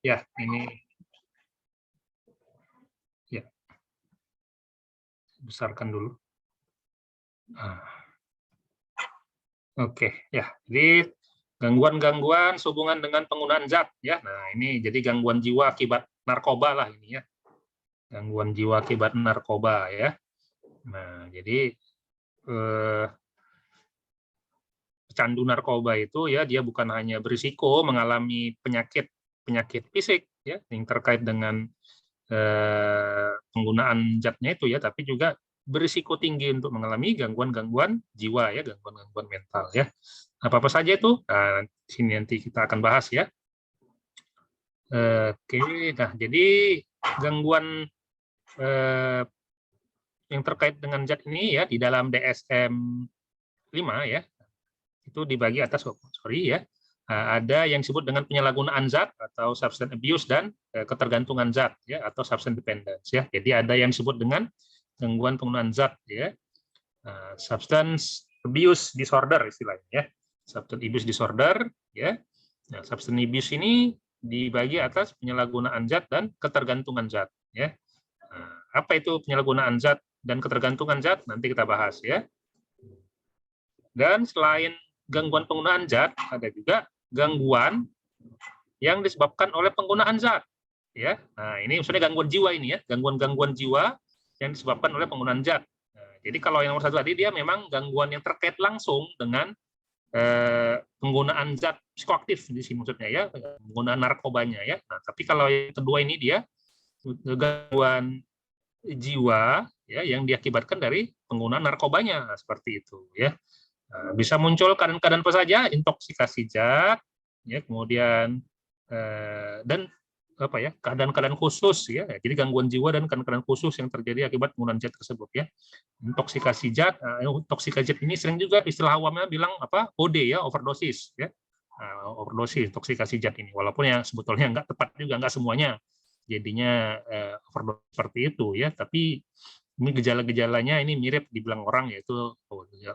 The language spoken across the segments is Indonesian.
Ya, ini ya, besarkan dulu. Oke, ya. Jadi gangguan-gangguan sehubungan dengan penggunaan zat, ya. Nah, ini jadi gangguan jiwa akibat narkoba lah ini ya. Gangguan jiwa akibat narkoba ya. Nah, jadi pecandu narkoba itu ya dia bukan hanya berisiko mengalami penyakit fisik ya yang terkait dengan penggunaan zatnya itu ya, tapi juga berisiko tinggi untuk mengalami gangguan-gangguan jiwa ya, gangguan-gangguan mental ya. Apa-apa saja itu? Nah, sini nanti kita akan bahas ya. Oke, nah jadi gangguan yang terkait dengan zat ini ya di dalam DSM 5 ya, itu dibagi atas ya. Ada yang disebut dengan penyalahgunaan zat atau substance abuse dan ketergantungan zat ya atau substance dependence ya. Jadi ada yang disebut dengan gangguan penggunaan zat ya. Substance abuse disorder istilahnya ya. Substance abuse disorder ya. Nah, substance abuse ini dibagi atas penyalahgunaan zat dan ketergantungan zat ya. Apa itu penyalahgunaan zat dan ketergantungan zat? Nanti kita bahas ya. Dan selain gangguan penggunaan zat, ada juga gangguan yang disebabkan oleh penggunaan zat. Ya, nah ini maksudnya gangguan jiwa ini ya, gangguan-gangguan jiwa yang disebabkan oleh penggunaan zat. Nah, jadi kalau yang nomor satu tadi dia memang gangguan yang terkait langsung dengan penggunaan zat psikoaktif di sini maksudnya ya, penggunaan narkobanya ya. Nah, tapi kalau yang kedua ini dia gangguan jiwa ya yang diakibatkan dari penggunaan narkobanya, nah, seperti itu ya. Bisa muncul keadaan-keadaan apa saja, intoksikasi zat, ya, kemudian dan apa ya keadaan-keadaan khusus ya, jadi gangguan jiwa dan keadaan-keadaan khusus yang terjadi akibat penggunaan zat tersebut ya. Intoksikasi zat, intoksikasi zat ini sering juga istilah awamnya bilang apa OD ya, overdosis ya, overdosis intoksikasi zat ini, walaupun yang sebetulnya nggak tepat juga, nggak semuanya jadinya overdosis seperti itu ya, tapi ini gejala-gejalanya ini mirip dibilang orang, yaitu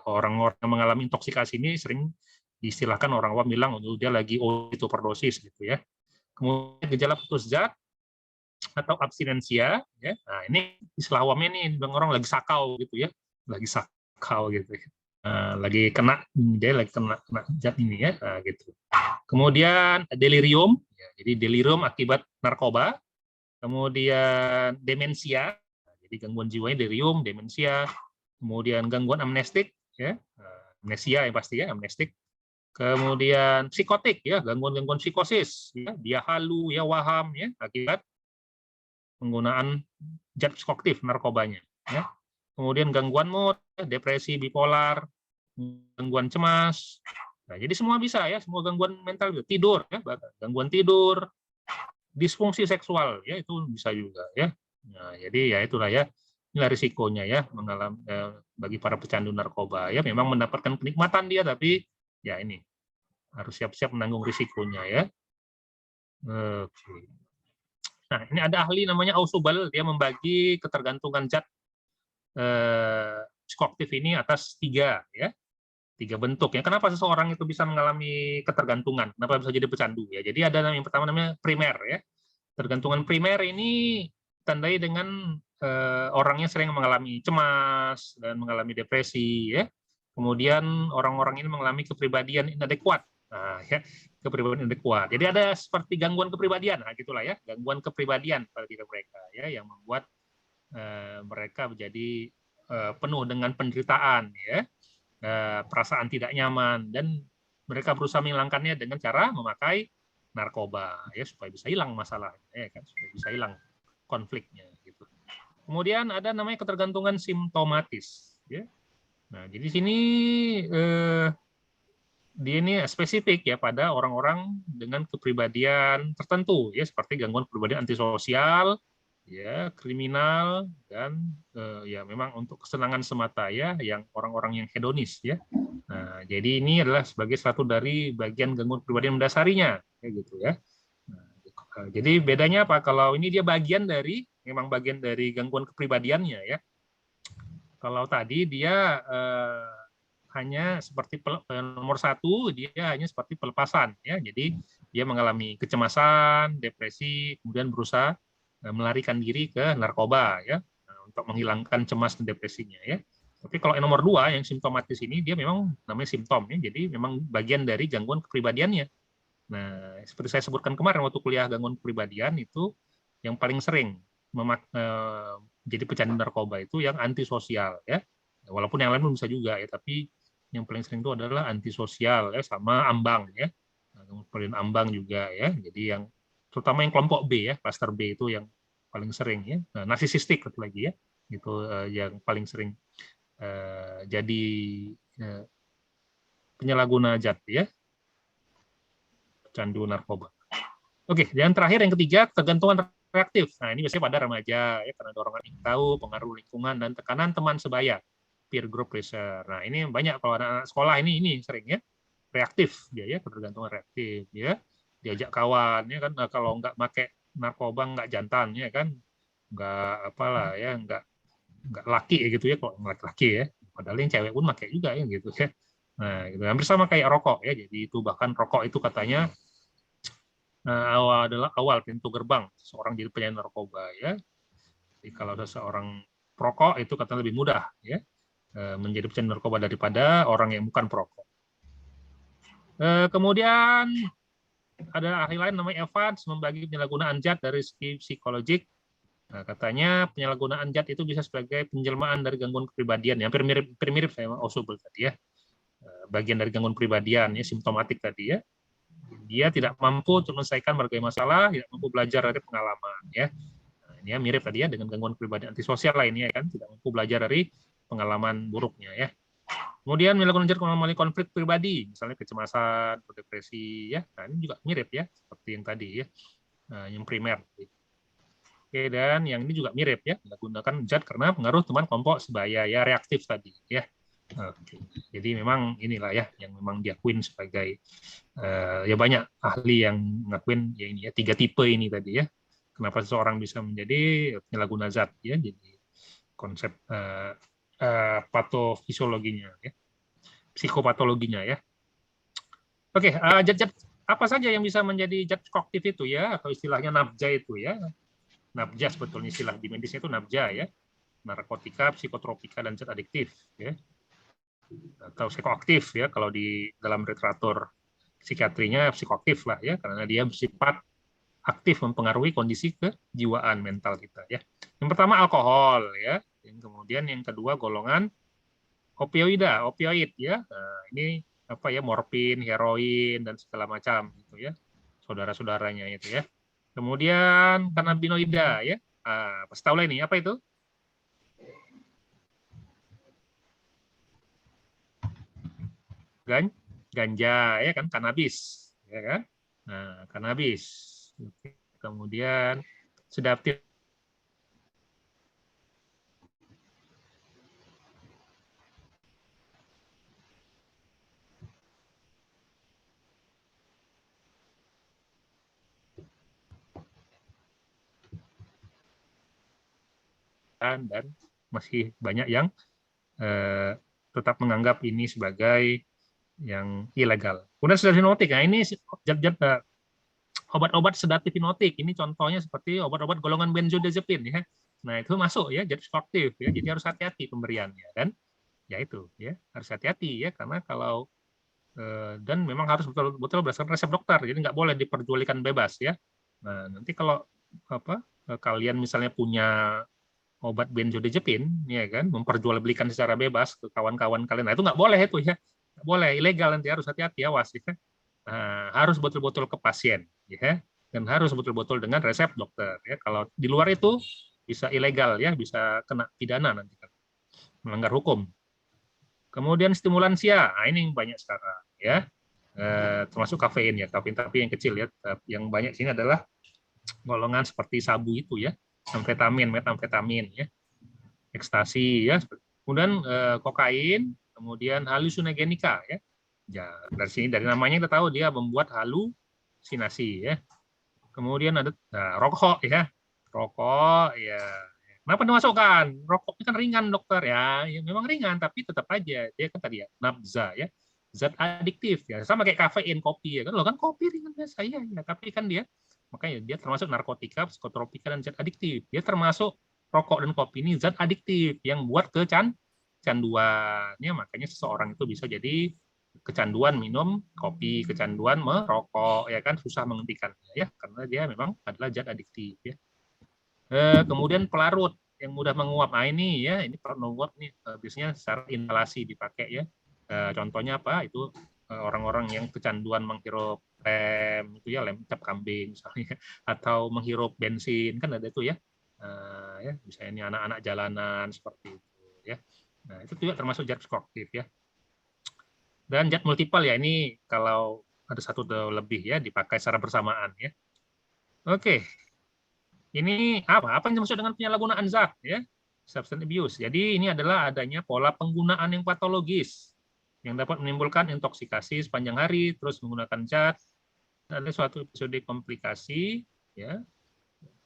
orang-orang yang mengalami intoksikasi ini sering diistilahkan orang awam bilang dia lagi overdosis gitu ya. Kemudian gejala putus zat atau abstinensia ya. Nah, ini istilah awamnya nih bilang orang lagi sakau gitu ya. Lagi sakau gitu ya. Lagi kena dia lagi kena zat ini ya, nah, gitu. Kemudian delirium ya, jadi delirium akibat narkoba. Kemudian demensia, jadi gangguan jiwanya delirium, demensia, kemudian gangguan amnestik, ya, amnesia yang pasti ya, amnestik, kemudian psikotik, ya, gangguan-gangguan psikosis, ya, dia halu, ya, waham, ya, akibat penggunaan zat psikoaktif narkobanya, ya. Kemudian gangguan mood, depresi, bipolar, gangguan cemas. Nah, jadi semua bisa ya, semua gangguan mental, tidur, ya, gangguan tidur, disfungsi seksual ya itu bisa juga ya. Nah, jadi ya itulah ya, inilah risikonya ya mengalami bagi para pecandu narkoba ya, memang mendapatkan kenikmatan dia tapi ya ini harus siap-siap menanggung risikonya ya. Oke. Nah, ini ada ahli namanya Ausubel, dia membagi ketergantungan zat psikoaktif ini atas tiga bentuk ya. Kenapa seseorang itu bisa mengalami ketergantungan? Kenapa bisa jadi pecandu ya? Jadi ada yang pertama namanya primer ya. Tergantungan primer ini tandai dengan orangnya sering mengalami cemas dan mengalami depresi ya. Kemudian orang-orang ini mengalami kepribadian inadekuat. Nah, ya, kepribadian inadekuat. Jadi ada seperti gangguan kepribadian, nah gitulah ya, gangguan kepribadian pada diri mereka ya yang membuat mereka menjadi penuh dengan penderitaan ya, perasaan tidak nyaman, dan mereka berusaha menghilangkannya dengan cara memakai narkoba ya supaya bisa hilang masalahnya ya kan, supaya bisa hilang konfliknya gitu. Kemudian ada namanya ketergantungan simptomatis ya. Nah, jadi sini dia ini spesifik ya pada orang-orang dengan kepribadian tertentu ya, seperti gangguan kepribadian antisosial ya, kriminal, dan ya memang untuk kesenangan semata ya, yang orang-orang yang hedonis ya. Nah, jadi ini adalah sebagai satu dari bagian gangguan kepribadian mendasarinya kayak gitu ya. Nah, jadi bedanya apa? Kalau ini dia bagian dari memang bagian dari gangguan kepribadiannya ya. Kalau tadi dia hanya seperti nomor satu, dia hanya seperti pelepasan ya. Jadi dia mengalami kecemasan, depresi, kemudian berusaha melarikan diri ke narkoba ya untuk menghilangkan cemas dan depresinya ya. Tapi kalau yang nomor 2 yang simptomatis ini dia memang namanya simptom ya, jadi memang bagian dari gangguan kepribadiannya. Nah, seperti saya sebutkan kemarin waktu kuliah gangguan kepribadian itu yang paling sering jadi pecandu narkoba itu yang antisosial ya. Walaupun yang lain bisa juga ya, tapi yang paling sering itu adalah antisosial ya sama ambang ya. Kemudian ambang juga ya. Jadi yang terutama yang kelompok B ya, cluster B itu yang paling sering ya. Nah, narsisistik satu lagi ya. Itu yang paling sering jadi penyalahguna zat ya, pecandu narkoba. Oke, dan terakhir yang ketiga, ketergantungan reaktif. Nah, ini biasanya pada remaja, ya, karena dorongan ingin tahu, pengaruh lingkungan, dan tekanan teman sebaya, peer group pressure. Nah, ini banyak kalau anak sekolah ini sering ya, reaktif dia ya, ketergantungan reaktif ya, diajak kawan ya kan, nah, kalau nggak pakai narkoba nggak jantan ya kan, nggak apalah ya, nggak laki ya gitu ya, kok laki-laki ya, padahal yang cewek pun pakai juga ya gitu ya. Nah, gitu. Hampir sama kayak rokok ya, jadi itu bahkan rokok itu katanya awal pintu gerbang seorang jadi penyandang narkoba ya. Jadi kalau seseorang perokok itu katanya lebih mudah ya menjadi pecandu narkoba daripada orang yang bukan perokok. Kemudian ada ahli lain namanya Evans membagi penyalahgunaan zat dari segi psikologik. Nah, katanya penyalahgunaan zat itu bisa sebagai penjelmaan dari gangguan kepribadian, yang mirip sama Osubel tadi ya. Bagian dari gangguan kepribadian ya, simptomatik tadi ya. Dia tidak mampu untuk menyelesaikan berbagai masalah, tidak mampu belajar dari pengalaman ya. Nah, ini ya mirip tadi ya dengan gangguan kepribadian antisosial lainnya kan, tidak mampu belajar dari pengalaman buruknya ya. Kemudian melakukan melalui konflik pribadi, misalnya kecemasan, depresi ya. Nah, ini juga mirip ya seperti yang tadi ya. Nah, yang primer. Oke, dan yang ini juga mirip ya, menggunakan zat karena pengaruh teman kelompok sebaya ya, reaktif tadi ya. Oke. Jadi memang inilah ya yang memang diakuin sebagai ya banyak ahli yang ngakuin ya ini ya 3 tipe ini tadi ya. Kenapa seseorang bisa menjadi penyalahguna zat ya. Jadi konsep patofisiologinya ya, psikopatologinya ya. Oke, zat-zat apa saja yang bisa menjadi zat psikoaktif itu ya, atau istilahnya nafza itu ya. Nafza sebetulnya istilah di medisnya itu nafza ya. Narkotika, psikotropika, dan zat adiktif ya. Atau psikoaktif ya kalau di dalam literatur psikiatrinya psikoaktif lah ya, karena dia bersifat aktif mempengaruhi kondisi kejiwaan mental kita ya. Yang pertama alkohol ya, yang kemudian yang kedua golongan opioid ya. Nah, ini apa ya, morfin, heroin dan segala macam gitu ya. Saudara-saudaranya itu ya. Kemudian kanabinoida ya. Pasti tahu lah ini apa itu? Ganja ya kan, kanabis ya kan. Nah, kanabis. Kemudian sedatif dan masih banyak yang tetap menganggap ini sebagai yang ilegal. Kemudian sedatif hipnotik. Nah, ini obat-obat sedatif hipnotik. Ini contohnya seperti obat-obat golongan benzodiazepin ya. Nah, itu masuk ya, jadi psikoaktif ya. Jadi harus hati-hati pemberiannya dan ya itu ya, harus hati-hati ya, karena kalau dan memang harus betul-betul berdasarkan resep dokter. Jadi nggak boleh diperjualbelikan bebas ya. Nah, nanti kalau apa kalian misalnya punya obat benzodiazepin ya kan, memperjualbelikan secara bebas ke kawan-kawan kalian, nah itu nggak boleh itu ya, nggak boleh, ilegal, nanti harus hati-hati, awas ya. Nah, harus betul-betul ke pasien ya, dan harus betul-betul dengan resep dokter ya. Kalau di luar itu bisa ilegal ya, bisa kena pidana nanti kan, melanggar hukum. Kemudian stimulansia, nah ini banyak sekarang ya, termasuk kafein ya, kafein tapi yang kecil ya. Yang banyak sini adalah golongan seperti sabu itu ya, amfetamin, metamfetamin ya, ekstasi ya. Kemudian kokain, kemudian halusinogenika ya. Ya, dari sini dari namanya kita tahu dia membuat halusinasi ya. Kemudian ada rokok ya. Rokok ya. Kenapa dimasukkan? Rokok kan ringan dokter ya. Ya memang ringan tapi tetap aja dia kan tadi ya nafza ya. zat adiktif ya, sama kayak kafein, kopi ya kan, lo kan kopi ringan biasa ya, tapi kan dia makanya dia termasuk narkotika, psikotropika dan zat adiktif. Dia termasuk rokok dan kopi ini zat adiktif yang buat kecanduan ya, makanya seseorang itu bisa jadi kecanduan minum kopi, kecanduan merokok ya kan, susah menghentikannya ya karena dia memang adalah zat adiktif ya. Kemudian pelarut yang mudah menguap. Nah ini ya, ini pelarut menguap nih biasanya secara inhalasi dipakai ya. Contohnya apa? Itu orang-orang yang kecanduan menghirup lem itu ya, lem cap kambing misalnya, atau menghirup bensin kan ada itu ya. Ya misalnya ini anak-anak jalanan seperti itu ya. Nah itu juga termasuk zat psikoaktif ya. Dan zat multiple ya, ini kalau ada satu atau lebih ya dipakai secara bersamaan ya. Oke, ini apa yang dimaksud dengan penyalahgunaan zat ya, substance abuse. Jadi ini adalah adanya pola penggunaan yang patologis yang dapat menimbulkan intoksikasi sepanjang hari, terus menggunakan zat. Ada suatu episode komplikasi ya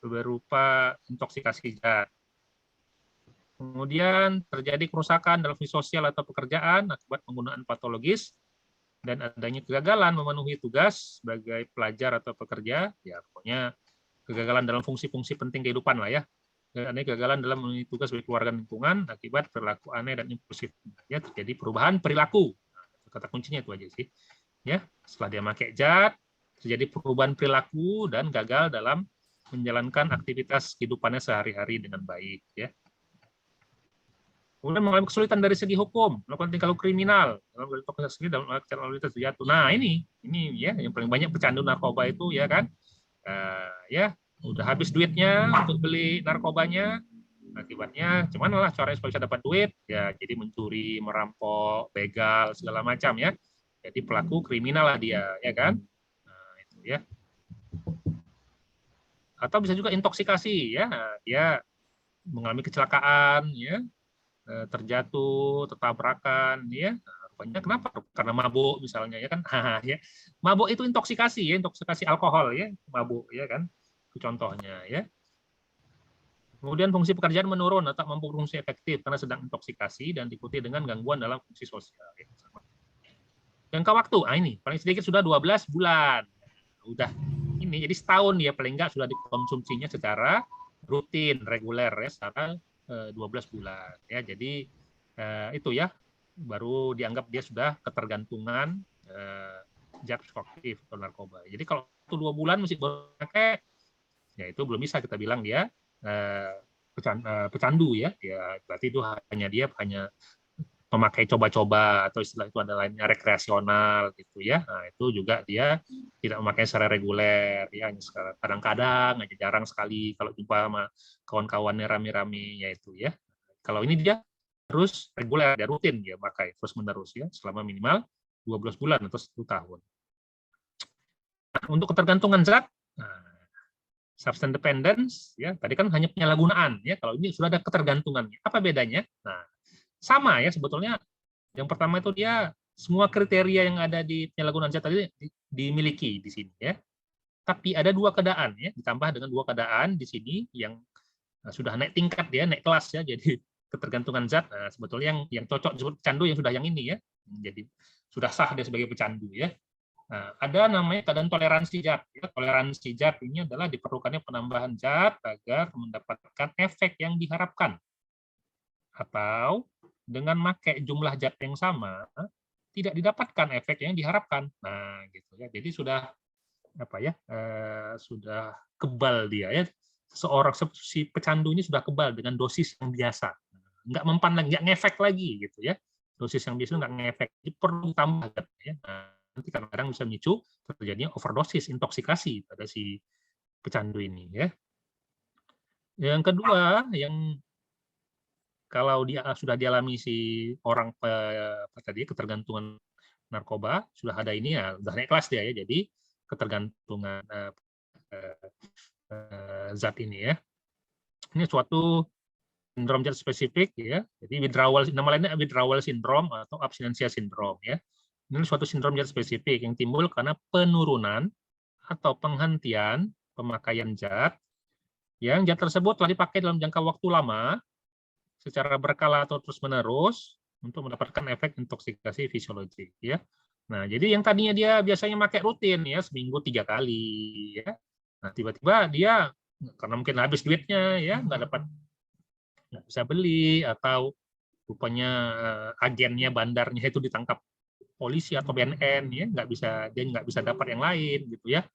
berupa intoksikasi zat. Kemudian terjadi kerusakan dalam fungsi sosial atau pekerjaan akibat penggunaan patologis dan adanya kegagalan memenuhi tugas sebagai pelajar atau pekerja, ya pokoknya kegagalan dalam fungsi-fungsi penting kehidupan lah ya. Dan adanya kegagalan dalam memenuhi tugas sebagai keluarga dan lingkungan akibat perilaku aneh dan impulsif. Ya, terjadi perubahan perilaku. Nah, kata kuncinya itu aja sih. Ya, setelah dia pakai zat, terjadi perubahan perilaku dan gagal dalam menjalankan aktivitas kehidupannya sehari-hari dengan baik ya. Kemudian mengalami kesulitan dari segi hukum, melakukan tingkah laku kriminal, dalam lalu lintas jatuh. Nah ini ya yang paling banyak pecandu narkoba itu ya kan, ya udah habis duitnya untuk beli narkobanya, akibatnya cuman lah caranya supaya bisa dapat duit, ya jadi mencuri, merampok, begal segala macam ya. Jadi pelaku kriminal lah dia, ya kan? Nah, itu ya. Atau bisa juga intoksikasi ya, dia mengalami kecelakaan ya, terjatuh, tertabrakan, ya. Rupanya kenapa? Karena mabuk misalnya, ya kan? Ya, mabuk itu intoksikasi, ya, intoksikasi alkohol, ya, mabuk, ya kan? Itu contohnya, ya. Kemudian fungsi pekerjaan menurun atau mampu berfungsi efektif karena sedang intoksikasi dan diikuti dengan gangguan dalam fungsi sosial. Ya. Jangka waktu, ini paling sedikit sudah 12 bulan. Udah ini, jadi setahun ya paling nggak sudah dikonsumsinya secara rutin, reguler ya, secara 12 bulan ya. Jadi itu ya baru dianggap dia sudah ketergantungan zat psikoaktif atau narkoba. Jadi kalau itu 2 bulan masih pakai, ya itu belum bisa kita bilang dia pecandu ya. Ya berarti itu hanya memakai coba-coba atau istilah itu ada lainnya rekreasional gitu ya. Nah itu juga dia tidak memakai secara reguler ya, kadang-kadang aja, jarang sekali kalau jumpa sama kawan-kawannya rame-rame ya itu ya. Kalau ini dia terus reguler, dia rutin dia pakai terus menerus ya selama minimal 12 bulan atau 1 tahun. Nah, untuk ketergantungan zat, substance dependence ya tadi kan hanya penyalahgunaan ya, kalau ini sudah ada ketergantungannya. Apa bedanya? Nah, sama ya sebetulnya. Yang pertama itu dia semua kriteria yang ada di penyalahgunaan zat tadi dimiliki di sini ya. Tapi ada 2 keadaan ya, ditambah dengan 2 keadaan di sini yang sudah naik tingkat ya, naik kelas ya. Jadi ketergantungan zat, sebetulnya yang cocok disebut pecandu yang sudah yang ini ya. Jadi sudah sah dia sebagai pecandu ya. Nah, ada namanya keadaan toleransi zat. Ya, toleransi zat ini adalah diperlukannya penambahan zat agar mendapatkan efek yang diharapkan. Atau dengan pakai jumlah zat yang sama tidak didapatkan efek yang diharapkan. Nah, gitu ya. Jadi sudah sudah kebal dia ya. Seorang si pecandu ini sudah kebal dengan dosis yang biasa. Nggak mempan lagi, nggak ngefek lagi gitu ya. Dosis yang biasa nggak ngefek. Jadi perlu tambah ya. Nah, nanti kadang-kadang bisa memicu terjadinya overdosis, intoksikasi pada si pecandu ini ya. Yang kedua, yang kalau dia sudah dialami si orang tadi ketergantungan narkoba, sudah ada ini ya, sudah naik kelas dia ya. Jadi ketergantungan zat ini ya. Ini suatu sindrom zat spesifik ya. Jadi withdrawal, nama lainnya withdrawal syndrome atau abstinensia syndrome ya. Ini suatu sindrom zat spesifik yang timbul karena penurunan atau penghentian pemakaian zat yang zat tersebut telah dipakai dalam jangka waktu lama secara berkala atau terus-menerus untuk mendapatkan efek intoksikasi fisiologik ya. Nah, jadi yang tadinya dia biasanya pakai rutin ya seminggu 3 kali ya. Nah, tiba-tiba dia karena mungkin habis duitnya ya nggak bisa beli atau rupanya agennya bandarnya itu ditangkap polisi atau BNN ya dia nggak bisa dapat yang lain gitu ya.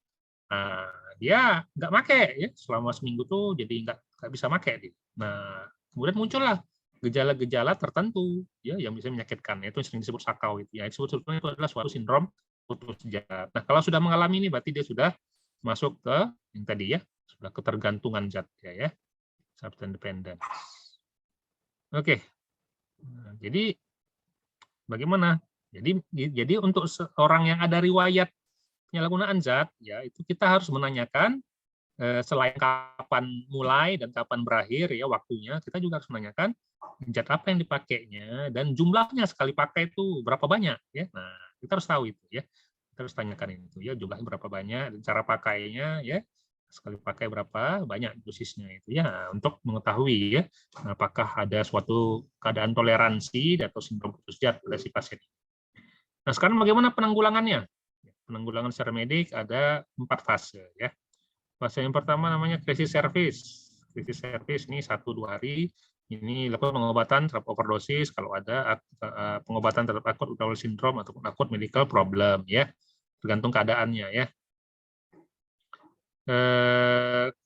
Nah, dia nggak make ya selama seminggu tuh jadi nggak bisa make dia. Nah, kemudian muncullah gejala-gejala tertentu ya yang bisa menyakitkan, itu sering disebut sakau itu ya. Sebetulnya itu adalah suatu sindrom putus zat. Nah, kalau sudah mengalami ini berarti dia sudah masuk ke yang tadi ya, sudah ketergantungan zat ya, substance dependence. Oke. Nah, jadi bagaimana? Jadi untuk seorang yang ada riwayat penyalahgunaan zat ya itu kita harus menanyakan selain kapan mulai dan kapan berakhir ya waktunya, kita juga harus menanyakan zat apa yang dipakainya dan jumlahnya sekali pakai itu berapa banyak ya. Nah, kita harus tahu itu ya. Kita harus tanyakan itu ya jumlahnya berapa banyak dan cara pakainya ya. Sekali pakai berapa banyak dosisnya itu ya untuk mengetahui ya apakah ada suatu keadaan toleransi atau sindrom putus zat pada si pasien. Nah, sekarang bagaimana penanggulangannya? Penanggulangan secara medik ada 4 fase ya. Fase yang pertama namanya krisis service. Krisis service ini 1-2 hari ini lakukan pengobatan terhadap overdosis kalau ada pengobatan terhadap akut withdrawal syndrome ataupun akut medical problem ya. Tergantung keadaannya ya.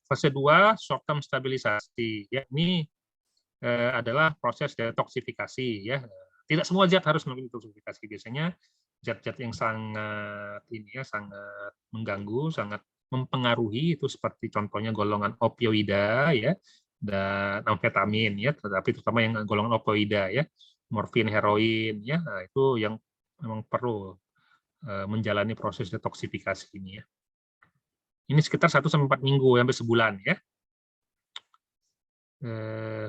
Fase 2 short term stabilisasi ya. Ini adalah proses detoksifikasi ya. Tidak semua zat harus melakukan detoksifikasi, biasanya zat-zat yang sangat sangat mengganggu, sangat mempengaruhi itu seperti contohnya golongan opioida ya dan amfetamin ya, tetapi terutama yang golongan opioida ya, morfin, heroin ya. Nah, itu yang memang perlu menjalani proses detoksifikasi ini ya. Ini sekitar 1-4 minggu sampai sebulan ya.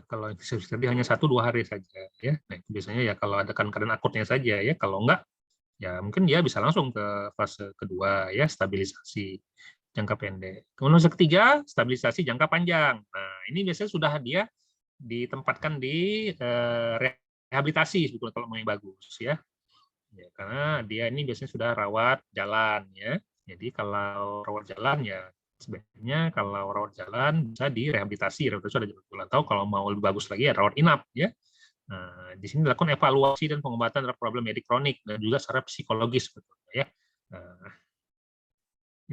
Kalau tadi hanya 1-2 hari saja ya. Nah, itu biasanya ya kalau ada keadaan akutnya saja ya. Kalau enggak ya mungkin dia bisa langsung ke fase kedua ya, stabilisasi jangka pendek. Kemudian fase ketiga, stabilisasi jangka panjang. Nah, ini biasanya sudah dia ditempatkan di rehabilitasi sebetulnya kalau mau yang bagus ya. Ya, karena dia ini biasanya sudah rawat jalan ya. Jadi kalau rawat jalan ya sebenarnya kalau rawat jalan bisa direhabilitasi, sudah jadwal, atau kalau mau lebih bagus lagi ya rawat inap ya. Nah, di sini dilakukan evaluasi dan pengobatan terhadap problem medik kronik dan juga secara psikologis sebetulnya ya. Nah,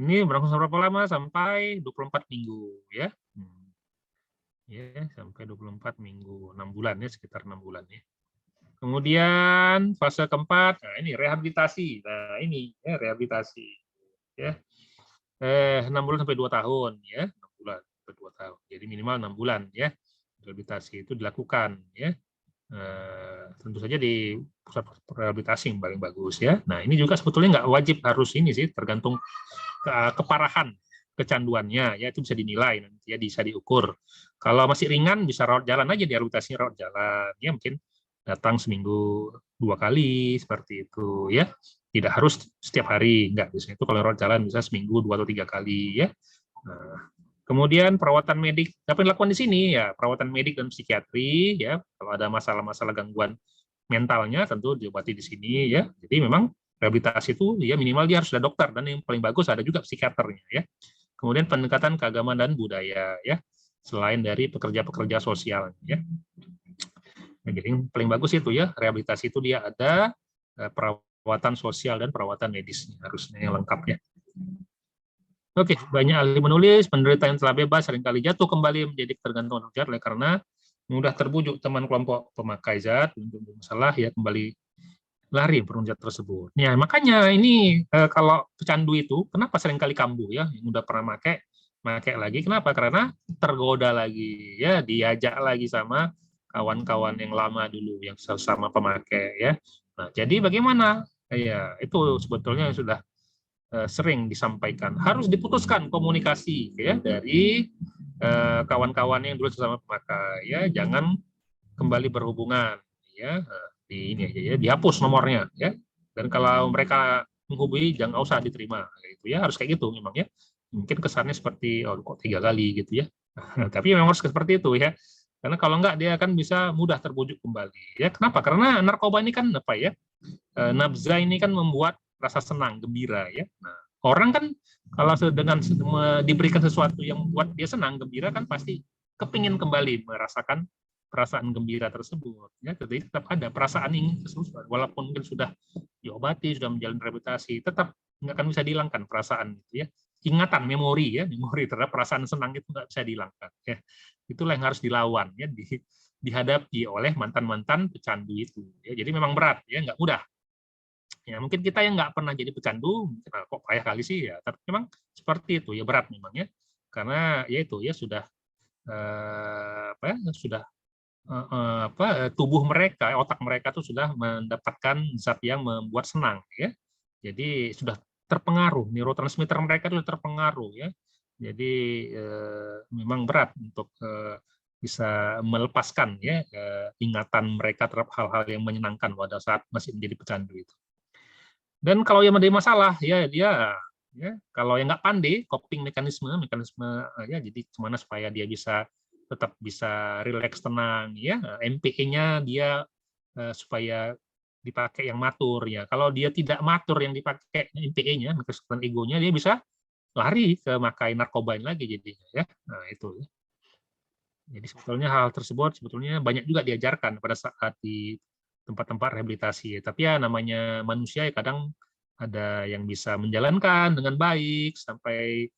ini berlangsung berapa lama? Sampai 24 minggu ya. Ya, sampai 24 minggu, 6 bulan ya, sekitar 6 bulan ya. Kemudian fase keempat, nah ini rehabilitasi. Nah, ini ya rehabilitasi ya. 6 bulan sampai 2 tahun ya, 6 bulan sampai 2 tahun. Jadi minimal 6 bulan ya. Rehabilitasi itu dilakukan ya. Tentu saja di pusat rehabilitasi yang paling bagus ya. Nah, ini juga sebetulnya nggak wajib harus ini sih, tergantung keparahan kecanduannya ya, itu bisa dinilai nanti ya, bisa diukur. Kalau masih ringan bisa rawat jalan aja, di rehabilitasinya rawat jalan ya, mungkin datang seminggu 2 kali seperti itu ya. Tidak harus setiap hari, enggak, biasanya itu kalau rawat jalan bisa seminggu 2 atau 3 kali ya. Nah, kemudian perawatan medik, apa yang dilakukan di sini ya, perawatan medik dan psikiatri ya. Kalau ada masalah-masalah gangguan mentalnya tentu diobati di sini ya. Jadi memang rehabilitasi itu ya minimal dia harus ada dokter, dan yang paling bagus ada juga psikiaternya ya. Kemudian pendekatan keagamaan dan budaya ya, selain dari pekerja-pekerja sosial ya. Nah, jadi yang paling bagus itu ya, rehabilitasi itu dia ada perawatan sosial dan perawatan medisnya, harusnya yang lengkap ya. Oke, banyak ahli menulis, penderita yang telah bebas seringkali jatuh kembali menjadi tergantung zat oleh karena mudah terbujuk teman kelompok pemakai zat untuk masalah ya kembali lari zat tersebut. Ya, makanya ini kalau pecandu itu kenapa seringkali kambuh ya, yang udah pernah pakai lagi. Kenapa? Karena tergoda lagi ya, diajak lagi sama kawan-kawan yang lama dulu yang sama pemakai ya. Nah, jadi bagaimana? Ya, itu sebetulnya sudah sering disampaikan, harus diputuskan komunikasi ya dari kawan-kawan yang dulu sesama pemakai ya, jangan kembali berhubungan ya, di ini aja ya, dihapus nomornya ya, dan kalau mereka menghubungi jangan usah diterima gitu ya, harus kayak gitu memang ya. Mungkin kesannya seperti oh kok 3 kali gitu ya. Tapi memang harus seperti itu ya. Karena kalau enggak dia akan bisa mudah terbujuk kembali. Ya, kenapa? Karena narkoba ini kan apa ya? Nafza ini kan membuat rasa senang, gembira ya. Nah, orang kan kalau dengan diberikan sesuatu yang membuat dia senang, gembira kan pasti kepingin kembali merasakan perasaan gembira tersebut. Ya, jadi tetap ada perasaan ingin sesuatu, walaupun mungkin sudah diobati, sudah menjalani rehabilitasi, tetap nggak akan bisa dihilangkan perasaan itu ya. Ingatan, memori ya, memori terhadap perasaan senang itu nggak bisa dihilangkan. Ya, itulah yang harus dilawan ya, dihadapi oleh mantan-mantan pecandu itu. Ya, jadi memang berat ya, nggak mudah. Ya, mungkin kita yang nggak pernah jadi pecandu, kok payah kali sih ya. Tapi memang seperti itu ya, berat memang ya. Karena ya itu ya sudah sudah tubuh mereka, otak mereka tuh sudah mendapatkan zat yang membuat senang ya. Jadi sudah terpengaruh, neurotransmitter mereka sudah terpengaruh ya. Jadi memang berat untuk bisa melepaskan ya ingatan mereka terhadap hal-hal yang menyenangkan pada saat masih menjadi pecandu itu. Dan kalau yang menjadi masalah ya dia ya kalau yang nggak pandai coping mekanisme ya, jadi gimana supaya dia bisa tetap bisa rileks tenang ya, MPE-nya dia supaya dipakai yang matur ya. Kalau dia tidak matur yang dipakai MPE-nya, kesehatan egonya, dia bisa lari ke makai narkoba lagi jadinya ya. Nah, itu ya. Jadi sebetulnya hal tersebut sebetulnya banyak juga diajarkan pada saat di tempat-tempat rehabilitasi. Tapi ya namanya manusia ya kadang ada yang bisa menjalankan dengan baik sampai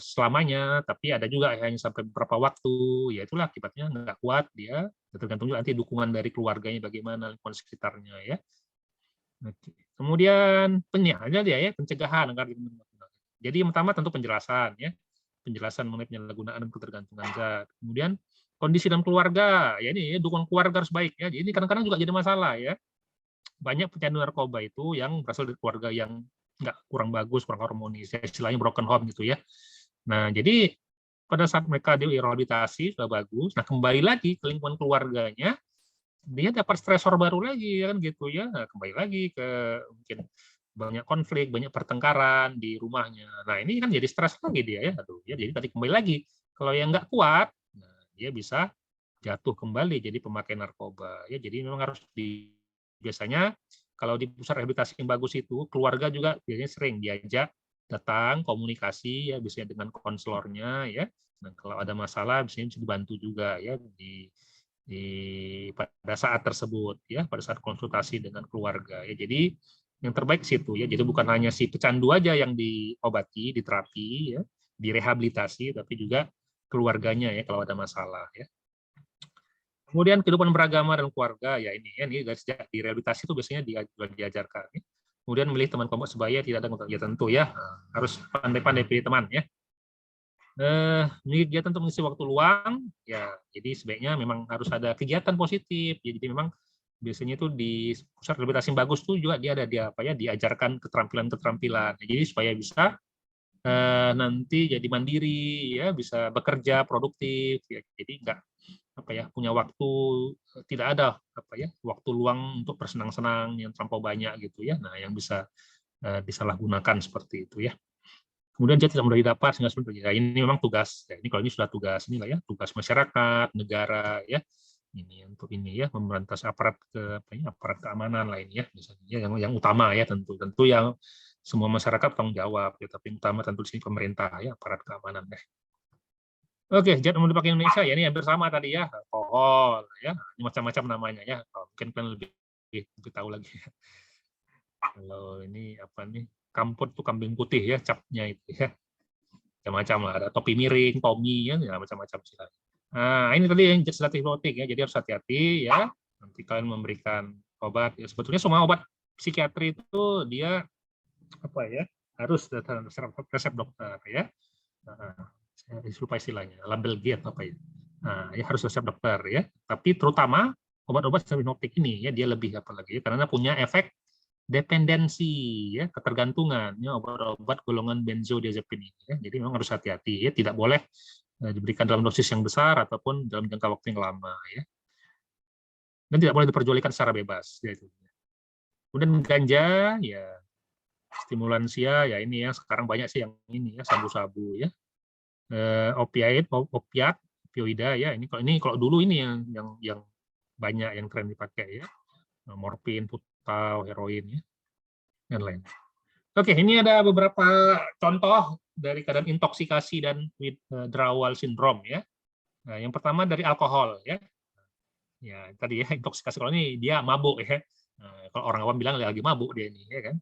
selamanya, tapi ada juga hanya sampai beberapa waktu, ya itulah akibatnya nggak kuat dia, tergantung juga nanti dukungan dari keluarganya bagaimana, lingkungan sekitarnya ya. Kemudian aja dia ya pencegahan agar. Jadi yang pertama tentu penjelasan ya, penjelasan mengenai penyalahgunaan dan ketergantungan zat. Kemudian kondisi dalam keluarga, ya ini ya, dukungan keluarga harus baik ya. Jadi ini kadang-kadang juga jadi masalah ya. Banyak pecandu narkoba itu yang berasal dari keluarga yang nggak kurang bagus, kurang harmonis, ya, istilahnya broken home gitu ya. Nah, jadi pada saat mereka direhabilitasi sudah bagus, nah kembali lagi ke lingkungan keluarganya, dia dapat stresor baru lagi kan gitu ya. Nah, kembali lagi ke mungkin banyak konflik, banyak pertengkaran di rumahnya. Nah, ini kan jadi stres lagi dia ya. Aduh, ya jadi tadi kembali lagi. Kalau yang nggak kuat, nah, dia bisa jatuh kembali jadi pemakai narkoba. Ya, jadi memang harus biasanya kalau di pusat rehabilitasi yang bagus itu keluarga juga biasanya sering diajak datang komunikasi ya biasanya dengan konselornya ya. Nah, kalau ada masalah biasanya bisa dibantu juga ya di pada saat tersebut ya, pada saat konsultasi dengan keluarga ya. Jadi yang terbaik situ ya. Jadi bukan hanya si pecandu aja yang diobati, diterapi ya, direhabilitasi tapi juga keluarganya ya kalau ada masalah ya. Kemudian kehidupan beragama dan keluarga ya ini sejak di rehabilitasi itu biasanya diajarkan. Ya. Kemudian milih teman kelompok sebaya tidak ada kontak ya tentu ya harus pandai-pandai pilih teman ya. Milih kegiatan untuk mengisi waktu luang ya jadi sebaiknya memang harus ada kegiatan positif. Jadi memang biasanya itu di pusat rehabilitasi yang bagus tuh juga dia ada diajarkan keterampilan-keterampilan. Jadi supaya bisa nanti jadi mandiri ya bisa bekerja produktif ya. Jadi enggak punya waktu tidak ada waktu luang untuk bersenang-senang yang terlampau banyak gitu ya. Nah, yang bisa disalahgunakan seperti itu ya. Kemudian dia tidak mudah didapat sehingga sebenarnya ini memang tugas. Ya, ini kalau ini sudah tugas inilah ya, tugas masyarakat, negara ya. Ini untuk ini ya memberantas aparat aparat keamanan lainnya misalnya yang utama ya tentu yang semua masyarakat tanggung jawab ya, tapi utama tentu di sini pemerintah ya aparat keamanan deh. Oke, zat yang dipakai Indonesia ya ini hampir sama tadi ya, alkohol ya, ini macam-macam namanya ya. Mungkin kalian lebih tahu lagi. Kalau ini apa nih? Kamput tuh kambing putih ya capnya itu ya. Macam-macam lah, ada topi miring, tomi ya, macam-macam sih. Nah, ini tadi yang zat hipnotik ya, jadi harus hati-hati ya. Nanti kalian memberikan obat ya. Sebetulnya semua obat psikiatri itu dia harus resep dokter ya. Saya lupa istilahnya, label G atau apa ya. Nah, ya harus resep dokter ya. Tapi terutama obat-obat hipnotik ini ya dia lebih apalagi karena punya efek dependensi ya, ketergantungan ya obat-obat golongan benzodiazepin ini ya. Jadi memang harus hati-hati ya, tidak boleh diberikan dalam dosis yang besar ataupun dalam jangka waktu yang lama ya. Dan tidak boleh diperjualbelikan secara bebas ya itu. Kemudian ganja ya stimulansia ya ini ya sekarang banyak sih yang ini ya sabu-sabu ya. Opiat opioida ya. Ini kalau dulu ini yang banyak yang tren dipakai ya. Morfin, putau, heroin ya, dan lain. Oke, ini ada beberapa contoh dari keadaan intoksikasi dan withdrawal syndrome ya. Nah, yang pertama dari alkohol ya. Ya, tadi ya intoksikasi, kalau ini dia mabuk ya. Nah, kalau orang awam bilang lagi mabuk dia ini ya kan.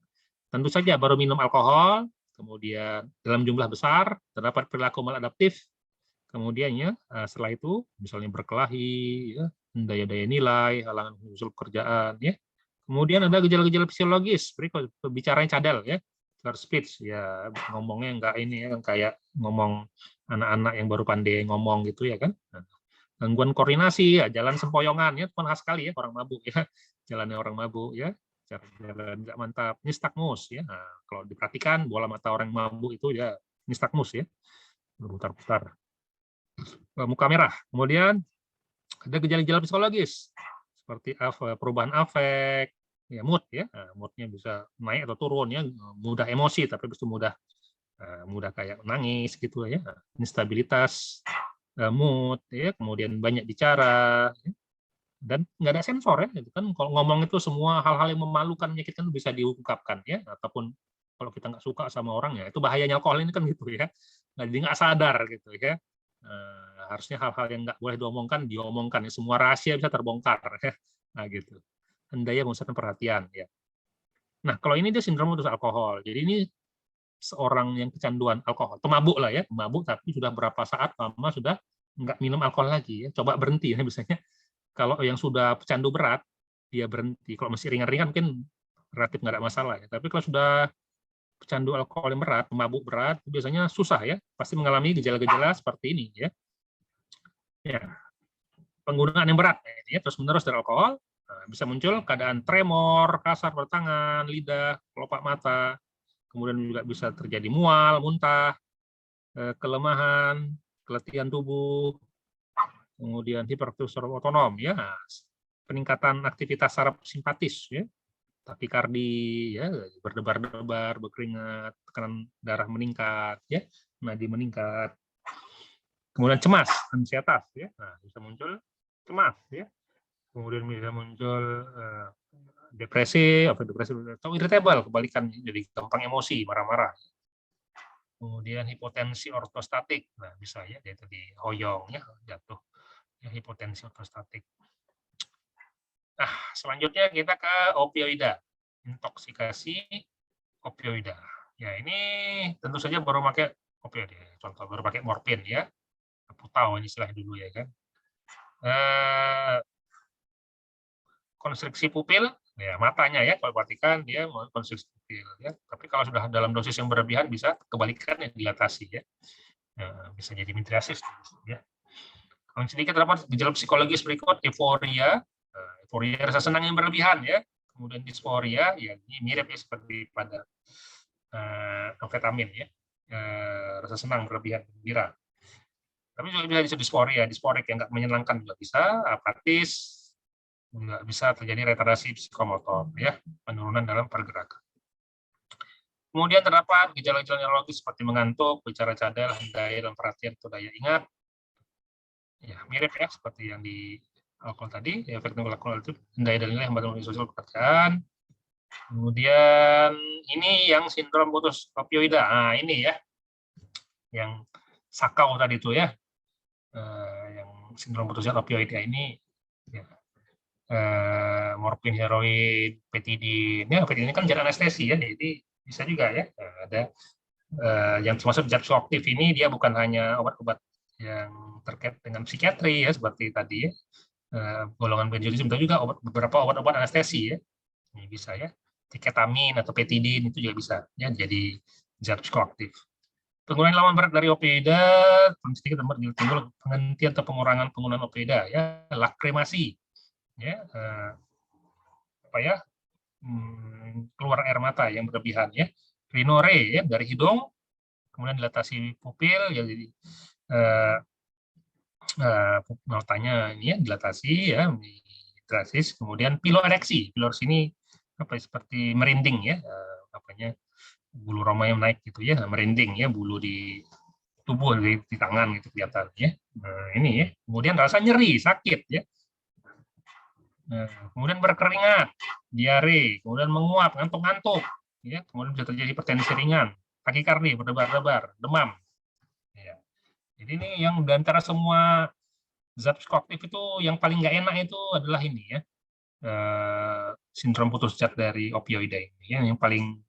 Tentu saja baru minum alkohol, kemudian dalam jumlah besar terdapat perilaku maladaptif. Kemudian ya setelah itu misalnya berkelahi, ya, daya-daya nilai, halangan usul pekerjaan ya. Kemudian ada gejala-gejala fisiologis, berikut bicaranya cadel ya, slur speech ya, ngomongnya enggak ini ya, kayak ngomong anak-anak yang baru pandai ngomong gitu ya kan. Nah, gangguan koordinasi ya, jalan sempoyongan ya, itu kan khas sekali ya orang mabuk ya, jalannya orang mabuk ya, cara jalan nggak mantap, nystagmus ya. Nah, kalau diperhatikan bola mata orang mabuk itu ya nystagmus ya, berputar-putar, muka merah. Kemudian ada gejala-gejala psikologis seperti perubahan afek, ya mood ya, moodnya bisa naik atau turun ya, mudah emosi tapi bisa mudah kayak nangis gitu ya, instabilitas mood ya, kemudian banyak bicara ya, dan nggak ada sensor ya, gitu kan. Kalau ngomong itu semua hal-hal yang memalukan, menyakitkan bisa diungkapkan ya, ataupun kalau kita nggak suka sama orang ya, itu bahayanya alkohol ini kan gitu ya, jadi nggak sadar gitu ya. Harusnya hal-hal yang nggak boleh diomongkan ya, semua rahasia bisa terbongkar ya. Nah gitu, hendaknya memusatkan perhatian ya. Nah kalau ini dia sindrom overdose alkohol, jadi ini seorang yang kecanduan alkohol, pemabuk lah ya, pemabuk tapi sudah berapa saat lama sudah nggak minum alkohol lagi ya, coba berhenti ya biasanya. Kalau yang sudah pecandu berat dia berhenti, kalau masih ringan-ringan mungkin relatif nggak ada masalah ya, tapi kalau sudah pecandu alkohol yang berat, pemabuk berat, biasanya susah ya, pasti mengalami gejala-gejala seperti ini ya. Ya, penggunaan yang berat ya, terus-menerus dari alkohol, bisa muncul keadaan tremor, kasar pada tangan, lidah, kelopak mata, kemudian juga bisa terjadi mual, muntah, kelemahan, keletihan tubuh, kemudian hiperaktivitas otonom ya, peningkatan aktivitas saraf simpatis ya, takikardi ya, berdebar-debar, berkeringat, tekanan darah meningkat ya, nadi meningkat. Kemudian cemas, ansietas ya. Nah, bisa muncul cemas ya. Kemudian bisa muncul depresi atau irritable, kebalikannya jadi gampang emosi, marah-marah. Kemudian hipotensi ortostatik, nah bisa ya, dia tadi hoyong ya, jatuh ya, hipotensi ortostatik. Nah, selanjutnya kita ke opioida, intoksikasi opioida. Ya ini tentu saja baru pakai opioida, contoh baru pakai morfin ya, putau ini istilah dulu ya kan. Konstriksi pupil, ya matanya ya, kalau perhatikan dia konstriksi pupil ya. Tapi kalau sudah dalam dosis yang berlebihan bisa kebalikannya, dilatasi ya. Bisa jadi midriasis ya. Kalau sedikit terdapat gejala psikologis berikut, euforia, euforia rasa senang yang berlebihan ya. Kemudian disforia, ya ini mirip ya seperti pada amfetamin ya. Rasa senang berlebihan, gembira. Tapi juga bisa disforia, disforik yang nggak menyenangkan juga bisa, apatis, juga bisa terjadi retardasi psikomotor ya, penurunan dalam pergerakan. Kemudian terdapat gejala-gejala neurologis seperti mengantuk, bicara cadel, daya dan perhatian atau daya ingat. Ya, mirip ya seperti yang di alkohol tadi, efek alkohol itu daya dan nilai hambatan sosial pekerjaan. Kemudian ini yang sindrom putus opioida. Nah, ini ya. Yang sakau tadi itu ya. Yang sindrom putus opioida ini ya. Morfin, heroin, petidin. Ya, petidin kan zat anestesi ya, jadi bisa juga ya. Ada yang termasuk zat psikoaktif ini dia bukan hanya obat-obat yang terkait dengan psikiatri ya seperti tadi ya. Golongan benzodiazepin itu juga beberapa obat-obat anestesi ya. Ini bisa ya. Ketamin atau petidin itu juga bisa ya jadi zat psikoaktif. Penggunaan lawan berat dari opioida, sedikit timbul penghentian atau pengurangan penggunaan opioida ya, lakremasi. Ya, apa ya, keluar air mata yang berlebihan ya, rhinore ya dari hidung, kemudian dilatasi pupil ya, jadi matanya ini ya dilatasi ya, dilatasis, kemudian piloereksi, pilor sini apa seperti merinding ya, apanya bulu roma yang naik gitu ya, merinding ya, bulu di tubuh di tangan gitu kelihatan ya. Nah, ini ya. Kemudian rasa nyeri, sakit ya. Nah, kemudian berkeringat, diare, kemudian menguap, ngantuk-ngantuk, ya. Kemudian bisa terjadi hipertensi ringan, takikardia, berdebar-debar, demam. Ya. Jadi ini yang di antara semua zat psikoaktif itu yang paling nggak enak itu adalah ini ya, sindrom putus zat dari opioida ini ya, yang paling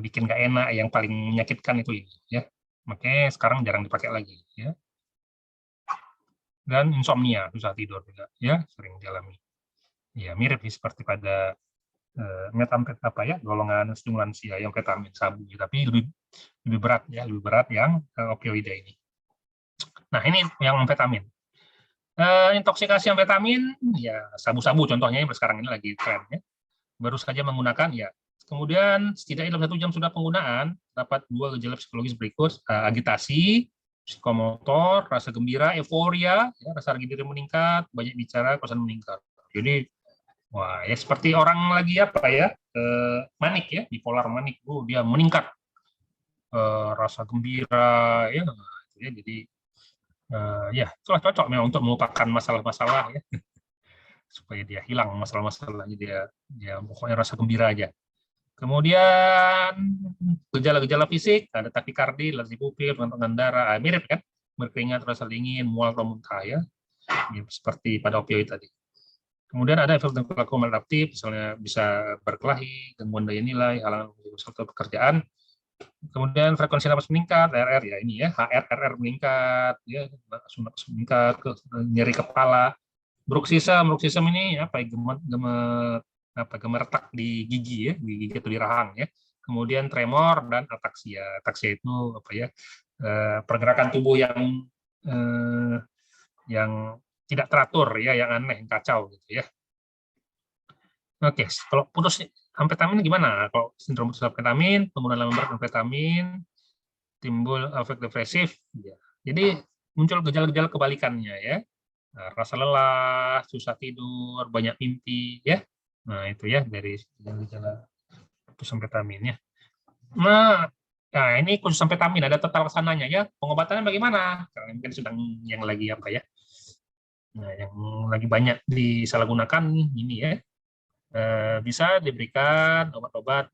bikin nggak enak, yang paling menyakitkan itu ini ya. Makanya sekarang jarang dipakai lagi ya. Dan insomnia, susah tidur juga ya, sering dialami. Ya mirip seperti pada apa ya, golongan stimulansia yang amfetamin, sabu, tapi lebih berat ya, lebih berat yang opioida ini. Nah ini yang amfetamin. Intoksikasi amfetamin, ya sabu-sabu contohnya yang sekarang ini lagi tren ya. Baru saja menggunakan ya. Kemudian setidaknya dalam 1 jam sudah penggunaan dapat 2 gejala psikologis berikut: agitasi, psikomotor, rasa gembira, euforia, ya, rasa harga diri meningkat, banyak bicara, kosan meningkat. Jadi wah ya seperti orang lagi apa ya, manik ya, bipolar manik, dia meningkat rasa gembira ya, ya jadi ya itulah cocok memang untuk melupakan masalah-masalah ya, supaya dia hilang masalah-masalahnya, dia pokoknya rasa gembira aja. Kemudian gejala-gejala fisik, ada takikardi, lesi pupil, pengentongan darah, mirip kan, berkeringat, rasa dingin, mual atau muntah ya, seperti pada opioid tadi. Kemudian ada efek perilaku maladaptif, misalnya bisa berkelahi, gangguan daya nilai, halangan sektor pekerjaan. Kemudian frekuensi napas meningkat, RR ya ini ya, HR, RR meningkat, ya, napas meningkat, nyeri kepala. Bruxism ini apa ya, gemeretak di gigi ya, di gigi atau di rahang ya. Kemudian tremor dan ataksia. Ataksia itu apa ya, pergerakan tubuh yang tidak teratur ya, yang aneh, yang kacau gitu ya. Oke, kalau putus amfetamin gimana? Kalau sindrom putus amfetamin, penggunaan lama berat amfetamin, timbul efek depresif, ya. Jadi muncul gejala-gejala kebalikannya ya. Nah, rasa lelah, susah tidur, banyak mimpi ya. Nah, itu ya dari gejala putus amfetamin ya. Nah, ini khusus amfetamin ada tata laksananya ya. Pengobatannya bagaimana? Karena mungkin sedang yang lagi apa ya? Nah, yang lagi banyak disalahgunakan ini ya. Bisa diberikan obat-obat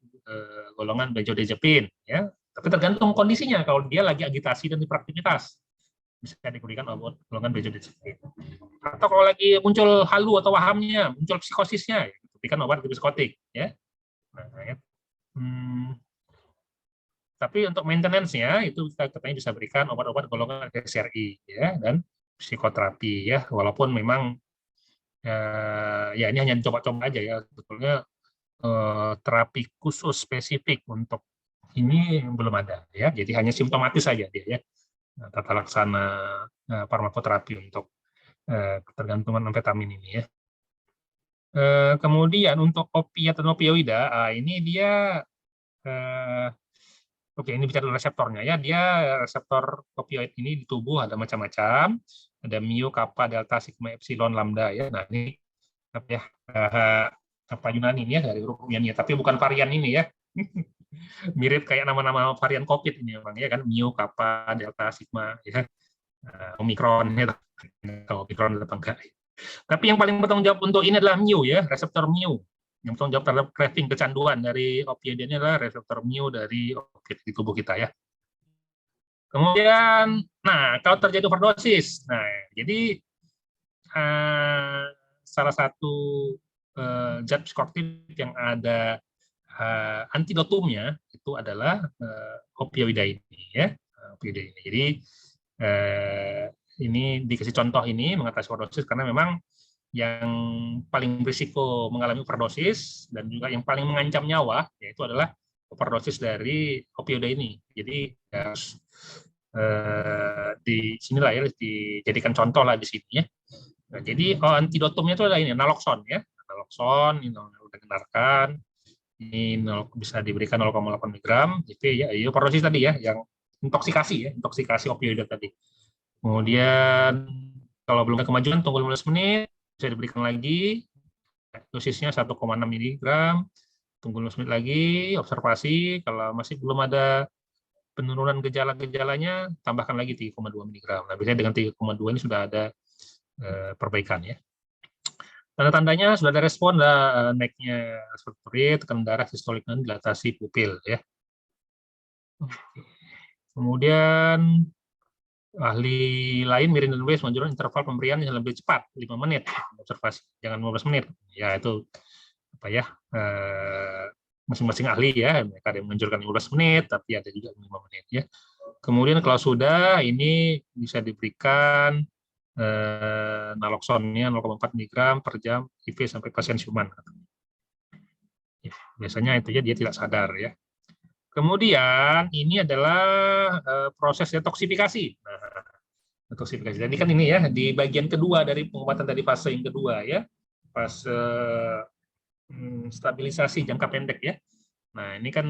golongan benzodiazepin ya. Tapi tergantung kondisinya. Kalau dia lagi agitasi dan hiperaktivitas, bisa diberikan obat golongan benzodiazepin. Atau kalau lagi muncul halu atau wahamnya, muncul psikosisnya, berikan obat antipsikotik ya. Nah, ya. Tapi untuk maintenance-nya itu kita katanya bisa berikan obat-obat golongan SRI ya, dan psikoterapi ya, walaupun memang ya ini hanya coba-coba aja ya, sebetulnya terapi khusus spesifik untuk ini belum ada ya, jadi hanya simptomatis saja dia ya, tata laksana farmakoterapi untuk ketergantungan amfetamin ini ya. Kemudian untuk opiat dan opioida, ini dia oke, ini bicara reseptornya ya. Dia reseptor opioid ini di tubuh ada macam-macam. Ada mu, kappa, delta, sigma, epsilon, lambda ya. Nah, ini apa ya? Apa Yunani ini ya, dari huruf Yunani, tapi bukan varian ini ya. Mirip kayak nama-nama varian COVID ini memang ya kan, mu, kappa, delta, sigma ya. Omikron ya. Kalau Omikron apa enggak. Tapi yang paling bertanggung jawab untuk ini adalah mu ya, reseptor mu. Yang bertanggung jawab terhadap craving, kecanduan dari opioid ini adalah reseptor mu dari opioid di tubuh kita ya. Kemudian, nah kalau terjadi overdosis, nah jadi salah satu zat psikoaktif yang ada antidotumnya itu adalah opioida ini ya, opioida ini. Jadi ini dikasih contoh ini mengatasi overdosis karena memang yang paling berisiko mengalami overdosis dan juga yang paling mengancam nyawa yaitu adalah overdosis dari opioida ini. Jadi harus di sinilah ya dijadikan contoh lah di sini ya. Nah, jadi antidotumnya itu adalah ini naloxon ya. Naloxon ini udah dengarkan. Ini bisa diberikan 0,8 mg. Jadi ya overdosis tadi ya, yang intoksikasi opioida tadi. Kemudian kalau belum ada kemajuan tunggu 15 menit, bisa diberikan lagi, dosisnya 1,6 mg, tunggu 15 menit lagi, observasi, kalau masih belum ada penurunan gejala-gejalanya, tambahkan lagi 3,2 mg. Nah, biasanya dengan 3,2 ini sudah ada perbaikan ya. Tanda-tandanya sudah ada respon, naiknya respiratory, tekanan darah, sistolik, dan dilatasi pupil ya. Kemudian ahli lain Mirin dan Weiss menunjukkan interval pemberian yang lebih cepat, 5 menit observasi, jangan 15 menit. Ya itu apa ya? Masing-masing ahli ya, mereka ada yang menunjukkan 15 menit, tapi ada juga 5 menit ya. Kemudian kalau sudah, ini bisa diberikan naloxonnya 0,4 mg per jam IV sampai pasien siuman. Ya, biasanya itu ya dia tidak sadar ya. Kemudian ini adalah proses detoksifikasi. Nah, detoksifikasi. Jadi kan ini ya di bagian kedua dari pengobatan tadi, fase yang kedua ya, fase stabilisasi jangka pendek ya. Nah ini kan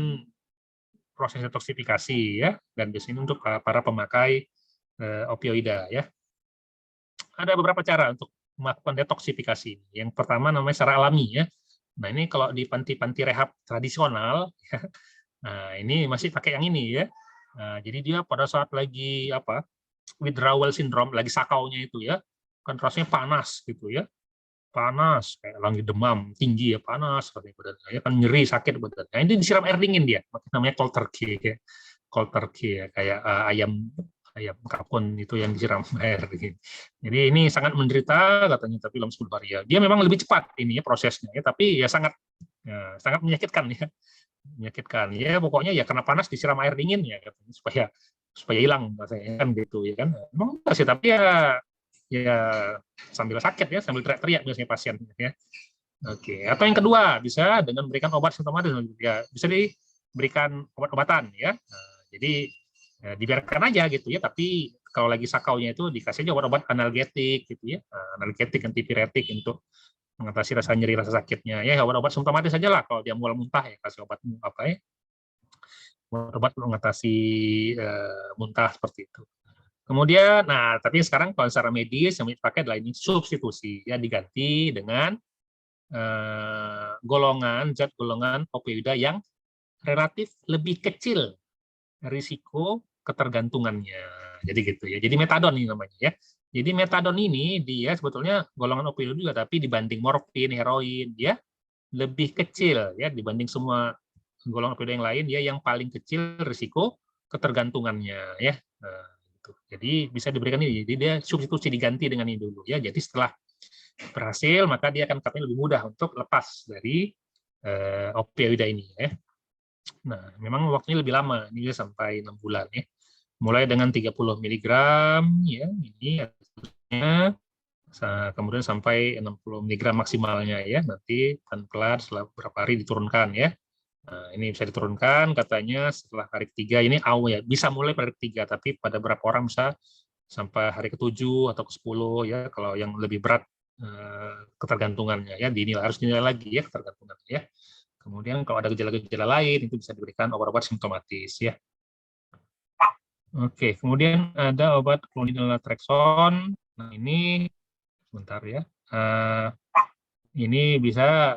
proses detoksifikasi ya, dan di sini untuk para pemakai opioida ya. Ada beberapa cara untuk melakukan detoksifikasi. Yang pertama namanya secara alami ya. Nah ini kalau di panti-panti rehab tradisional, ya, nah ini masih pakai yang ini ya. Nah, jadi dia pada saat lagi withdrawal syndrome, lagi sakaunya itu ya, kan rasanya panas gitu ya, panas kayak lagi demam tinggi ya, panas badannya ya, kan nyeri sakit badannya. Nah, ini disiram air dingin dia, namanya cold turkey ya, cold turkey ya, kayak ayam kapon itu yang disiram air dingin. Jadi ini sangat menderita katanya, tapi dalam 10 hari ya. Dia memang lebih cepat ini ya prosesnya ya, tapi ya sangat menyakitkan ya, menyakitkan ya, pokoknya ya karena panas disiram air dingin ya katanya, supaya hilang rasanya kan gitu ya kan. Emang enggak sih, tapi ya sambil sakit ya, sambil teriak-teriak biasanya pasien ya. Oke, atau yang kedua bisa dengan memberikan obat simptomatis ya, bisa diberikan obat-obatan ya. Nah, jadi ya, dibiarkan aja gitu ya, tapi kalau lagi sakaunya itu dikasih aja obat-obat analgetik gitu ya, analgetik, antipiretik untuk mengatasi rasa nyeri, rasa sakitnya ya. Obat-obat simptomatis saja lah, kalau dia mual muntah ya kasih obat obat mengatasi muntah seperti itu. Kemudian, nah tapi sekarang kalau secara medis yang dipakai adalah ini substitusi ya, diganti dengan zat golongan opioida yang relatif lebih kecil risiko ketergantungannya. Jadi gitu ya. Jadi metadon ini namanya ya. Jadi metadon ini dia sebetulnya golongan opioid juga, tapi dibanding morfin, heroin, dia lebih kecil ya dibanding semua golongan opioid yang lain, dia yang paling kecil risiko ketergantungannya ya. Nah, gitu. Jadi bisa diberikan ini. Jadi dia substitusi, diganti dengan ini dulu ya. Jadi setelah berhasil, maka dia akan katanya lebih mudah untuk lepas dari opioida ini ya. Nah, memang waktunya lebih lama, ini sampai 6 bulan ya. Mulai dengan 30 mg ya, ini kemudian sampai 60 mg maksimalnya ya. Nanti pelan-pelan setelah beberapa hari diturunkan ya. Nah, ini bisa diturunkan katanya setelah hari ketiga, ini ya, bisa mulai pada hari ketiga, tapi pada beberapa orang bisa sampai hari ke-7 atau ke-10 ya, kalau yang lebih berat ketergantungannya ya, harus dinilai lagi ya ketergantungannya ya. Kemudian kalau ada gejala-gejala lain itu bisa diberikan obat-obat simptomatis ya. Oke, kemudian ada obat clonidine naltrexone. Nah, ini sebentar ya. Ini bisa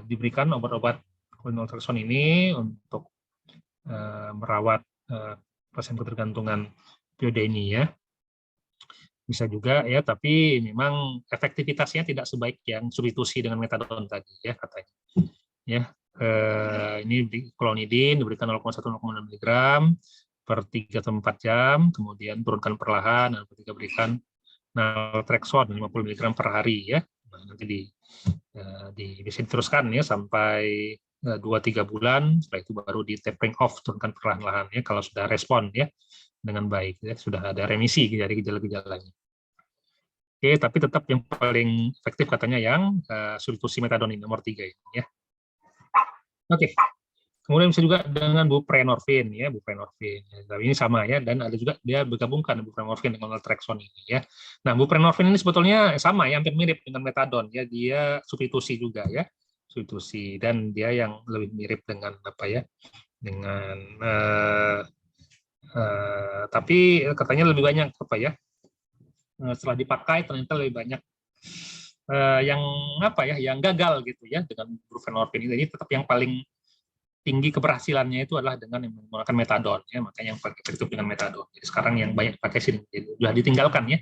diberikan obat-obat clonidine naltrexone ini untuk merawat pasien ketergantungan opioida ini ya. Bisa juga ya, tapi memang efektivitasnya tidak sebaik yang substitusi dengan metadon tadi ya katanya. Ya, ini clonidine diberikan 0,1-0,6 mg per 3 atau 4 jam, kemudian turunkan perlahan, dan ketika berikan naltrexone 50 mg per hari ya. Nah, nanti bisa diteruskan ya sampai 2-3 bulan, setelah itu baru di tapering off, turunkan perlahan-lahan ya kalau sudah respon ya dengan baik ya, sudah ada remisi dari gejala-gejalanya. Oke, tapi tetap yang paling efektif katanya yang substitusi metadon ini nomor 3 ini ya. Oke. Kemudian bisa juga dengan buprenorfin ya, buprenorfin. Tapi ini sama ya, dan ada juga dia bergabungkan buprenorfin dengan naltrexone ini ya. Nah, buprenorfin ini sebetulnya sama ya, hampir mirip dengan metadon ya, dia substitusi juga ya, substitusi, dan dia yang lebih mirip dengan dengan tapi katanya lebih banyak setelah dipakai ternyata lebih banyak yang gagal gitu ya dengan buprenorfin ini. Jadi tetap yang paling tinggi keberhasilannya itu adalah dengan yang menggunakan metadon, ya, makanya yang pakai peer dengan metadon. Jadi sekarang yang banyak pakai sini, sudah ditinggalkan ya,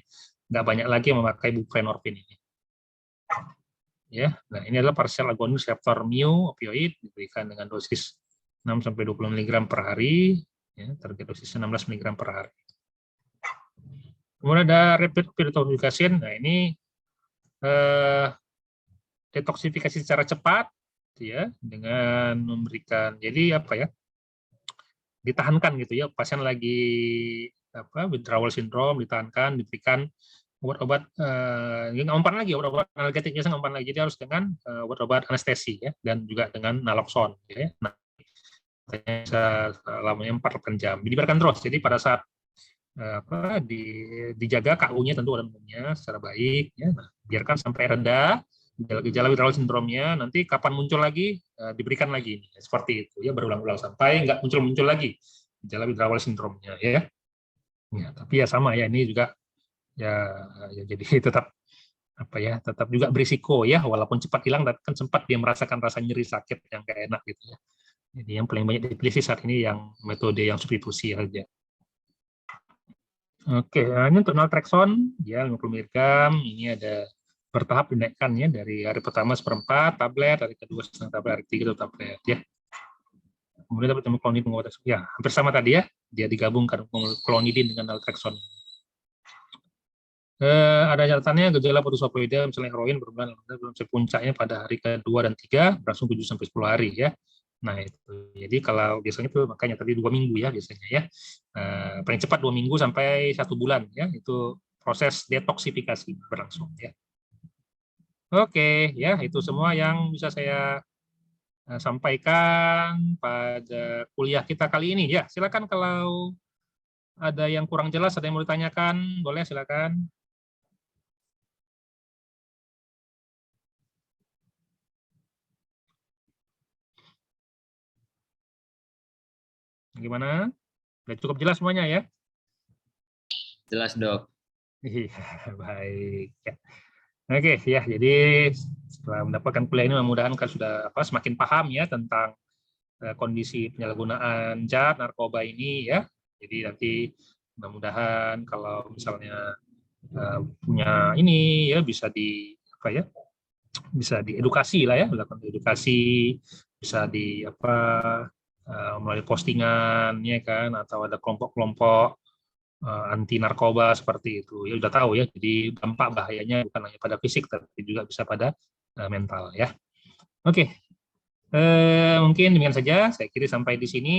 nggak banyak lagi yang memakai buprenorfin ini. Ya, nah ini adalah partial agonist reseptor mu opioid diberikan dengan dosis 6-20 mg per hari, ya, target dosisnya 16 mg per hari. Kemudian ada rapid detoxification, nah ini detoksifikasi secara cepat, ya, dengan memberikan, jadi apa ya, ditahankan gitu ya, pasien lagi withdrawal syndrome, ditahankan, diberikan obat-obat umpan lagi, obat-obat analgetik biasanya umpan lagi, jadi harus dengan obat-obat anestesi ya, dan juga dengan naloxone ya. Nah, bisa lamanya 4-8 jam, dibiarkan terus. Jadi pada saat dijaga KU-nya tentu dan umumnya secara baik ya. Nah, biarkan sampai reda gejala withdrawal syndrome-nya, nanti kapan muncul lagi diberikan lagi seperti itu ya, berulang-ulang sampai nggak muncul lagi gejala withdrawal syndrome-nya ya. Ya, tapi ya sama ya, ini juga ya jadi tetap tetap juga berisiko ya, walaupun cepat hilang tapi kan sempat dia merasakan rasa nyeri sakit yang gak enak gitu ya. Jadi yang paling banyak dipilih saat ini yang metode yang substitusi aja. Oke, ini untuk naltrexone ya 50 mg, ini ada bertahap dinaikkan ya, dari hari pertama 1/4 tablet, hari kedua setengah tablet, hari ketiga 1 tablet ya. Kemudian dapat klonidin pengobatan ya hampir sama tadi ya, dia digabungkan klonidin dengan naltrexone. Ada catatannya gejala podosopoida misalnya heroin berbulan puncaknya pada hari kedua dan 3 berlangsung 7-10 hari ya. Nah itu, jadi kalau biasanya itu makanya tadi 2 minggu ya biasanya ya, paling cepat 2 minggu sampai 1 bulan ya, itu proses detoksifikasi berlangsung ya. Oke ya, itu semua yang bisa saya sampaikan pada kuliah kita kali ini ya. Silakan kalau ada yang kurang jelas, ada yang mau ditanyakan, boleh silakan. Gimana? Sudah cukup jelas semuanya ya? Jelas, Dok. Iya, baik. Ya. Oke, ya. Jadi setelah mendapatkan kuliah ini, mudah-mudahan kan sudah semakin paham ya tentang kondisi penyalahgunaan zat narkoba ini ya. Jadi nanti mudah-mudahan kalau misalnya punya ini ya bisa bisa diedukasi lah ya, melakukan edukasi, bisa melalui postingan ya kan, atau ada kelompok-kelompok anti narkoba seperti itu ya, udah tahu ya. Jadi dampak bahayanya bukan hanya pada fisik tapi juga bisa pada mental ya. Oke, mungkin demikian saja, saya kira sampai di sini.